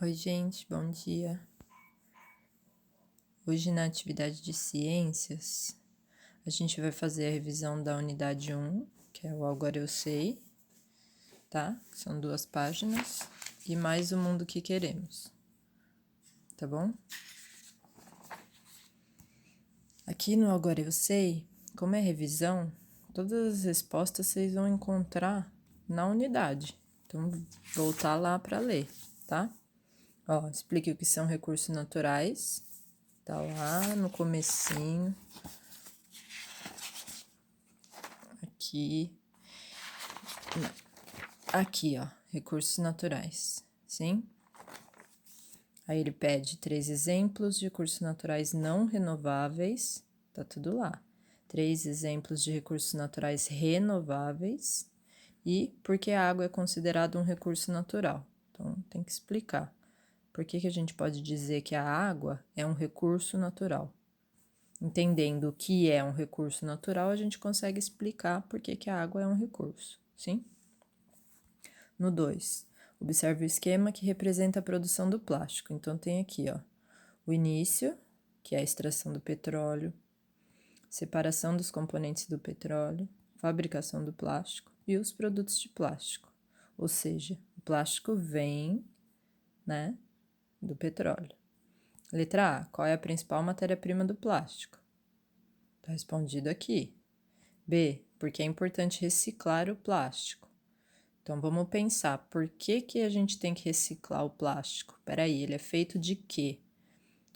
Oi, gente, bom dia. Hoje, na atividade de ciências, a gente vai fazer a revisão da unidade 1, que é o Agora Eu Sei, tá? São 2 páginas, e mais o mundo que queremos, tá bom? Aqui no Agora Eu Sei, como é revisão, todas as respostas vocês vão encontrar na unidade. Então, voltar lá para ler, tá? Ó, explique o que são recursos naturais. Tá lá no comecinho. Aqui. Não. Aqui, ó. Recursos naturais. Sim? Aí ele pede 3 exemplos de recursos naturais não renováveis. Tá tudo lá. 3 exemplos de recursos naturais renováveis. E por que a água é considerada um recurso natural. Então, tem que explicar. Por que a gente pode dizer que a água é um recurso natural? Entendendo o que é um recurso natural, a gente consegue explicar por que a água é um recurso, sim? No 2, observe o esquema que representa a produção do plástico. Então, tem aqui, ó, o início, que é a extração do petróleo, separação dos componentes do petróleo, fabricação do plástico e os produtos de plástico. Ou seja, o plástico vem, né, do petróleo. Letra A, qual é a principal matéria-prima do plástico? Está respondido aqui. B, porque é importante reciclar o plástico. Então, vamos pensar, por que a gente tem que reciclar o plástico? Peraí, ele é feito de quê?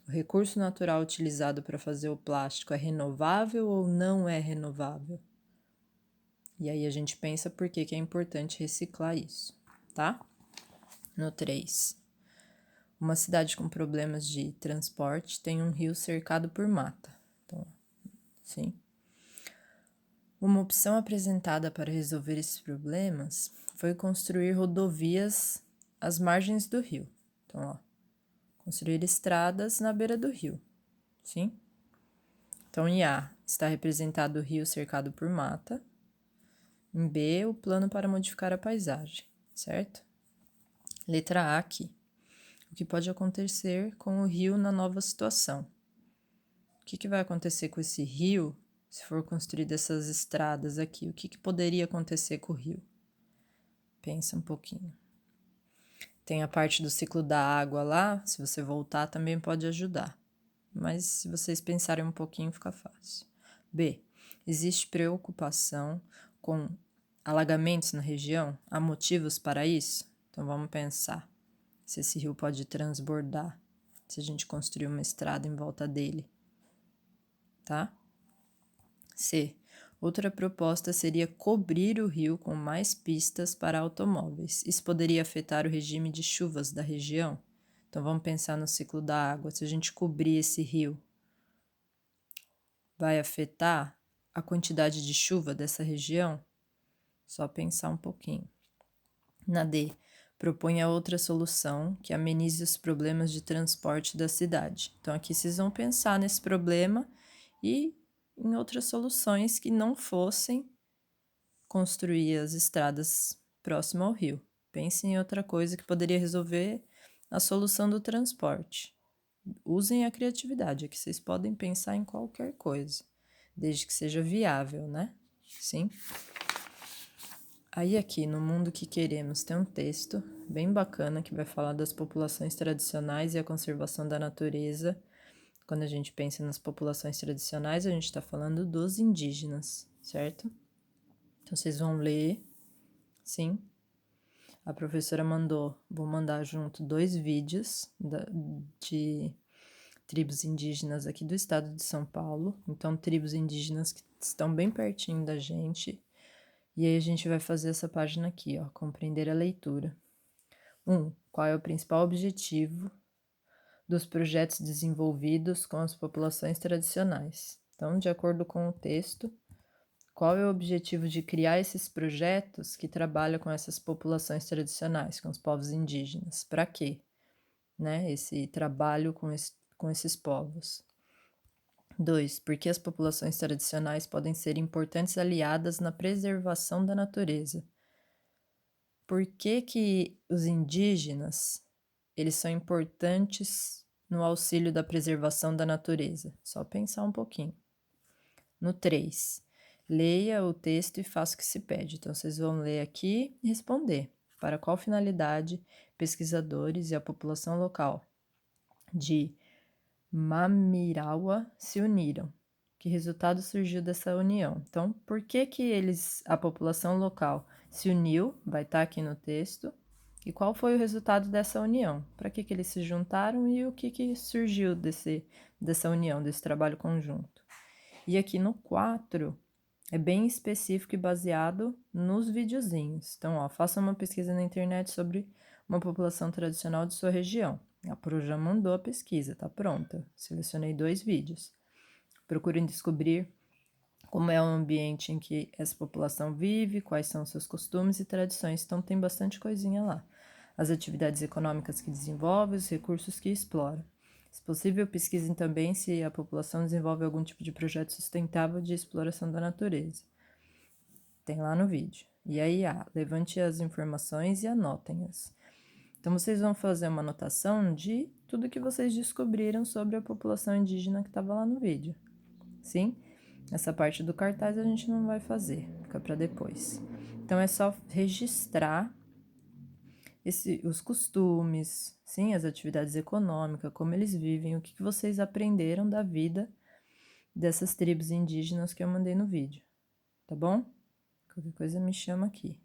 O recurso natural utilizado para fazer o plástico é renovável ou não é renovável? E aí a gente pensa por que é importante reciclar isso, tá? No 3. Uma cidade com problemas de transporte tem um rio cercado por mata. Então, sim. Uma opção apresentada para resolver esses problemas foi construir rodovias às margens do rio. Então, ó, construir estradas na beira do rio, sim? Então, em A, está representado o rio cercado por mata. Em B, o plano para modificar a paisagem, certo? Letra A aqui. O que pode acontecer com o rio na nova situação? O que vai acontecer com esse rio se for construída essas estradas aqui? O que poderia acontecer com o rio? Pensa um pouquinho. Tem a parte do ciclo da água lá, se você voltar também pode ajudar. Mas se vocês pensarem um pouquinho fica fácil. B. Existe preocupação com alagamentos na região? Há motivos para isso? Então vamos pensar se esse rio pode transbordar, se a gente construir uma estrada em volta dele, tá? C. Outra proposta seria cobrir o rio com mais pistas para automóveis. Isso poderia afetar o regime de chuvas da região? Então vamos pensar no ciclo da água. Se a gente cobrir esse rio, vai afetar a quantidade de chuva dessa região? Só pensar um pouquinho. Na D, proponha outra solução que amenize os problemas de transporte da cidade. Então aqui vocês vão pensar nesse problema e em outras soluções que não fossem construir as estradas próximo ao rio. Pense em outra coisa que poderia resolver a solução do transporte. Usem a criatividade, aqui vocês podem pensar em qualquer coisa, desde que seja viável, né? Sim? Aí aqui no Mundo que Queremos tem um texto bem bacana que vai falar das populações tradicionais e a conservação da natureza. Quando a gente pensa nas populações tradicionais, a gente está falando dos indígenas, certo? Então vocês vão ler, sim. A professora vou mandar junto 2 vídeos de tribos indígenas aqui do estado de São Paulo. Então, tribos indígenas que estão bem pertinho da gente. E aí a gente vai fazer essa página aqui, ó, compreender a leitura. 1. Qual é o principal objetivo dos projetos desenvolvidos com as populações tradicionais? Então, de acordo com o texto, qual é o objetivo de criar esses projetos que trabalham com essas populações tradicionais, com os povos indígenas? Para quê? Né, esse trabalho com esses povos. 2. Por que as populações tradicionais podem ser importantes aliadas na preservação da natureza? Por que os indígenas eles são importantes no auxílio da preservação da natureza. Só pensar um pouquinho. No 3, leia o texto e faça o que se pede. Então, vocês vão ler aqui e responder. Para qual finalidade pesquisadores e a população local de Mamirawa se uniram? Que resultado surgiu dessa união? Então, por que a população local se uniu? Vai estar aqui no texto. E qual foi o resultado dessa união? Para que eles se juntaram e o que surgiu dessa união, desse trabalho conjunto? E aqui no 4, é bem específico e baseado nos videozinhos. Então, ó, faça uma pesquisa na internet sobre uma população tradicional de sua região. A Pro já mandou a pesquisa, tá pronta. Selecionei 2 vídeos. Procurem descobrir como é o ambiente em que essa população vive, quais são seus costumes e tradições. Então, tem bastante coisinha lá. As atividades econômicas que desenvolve, os recursos que explora. Se possível, pesquisem também se a população desenvolve algum tipo de projeto sustentável de exploração da natureza. Tem lá no vídeo. E aí, levante as informações e anotem-as. Então, vocês vão fazer uma anotação de tudo que vocês descobriram sobre a população indígena que estava lá no vídeo. Sim? Essa parte do cartaz a gente não vai fazer, fica para depois. Então, é só registrar os costumes, sim, as atividades econômicas, como eles vivem, o que vocês aprenderam da vida dessas tribos indígenas que eu mandei no vídeo, tá bom? Qualquer coisa me chama aqui.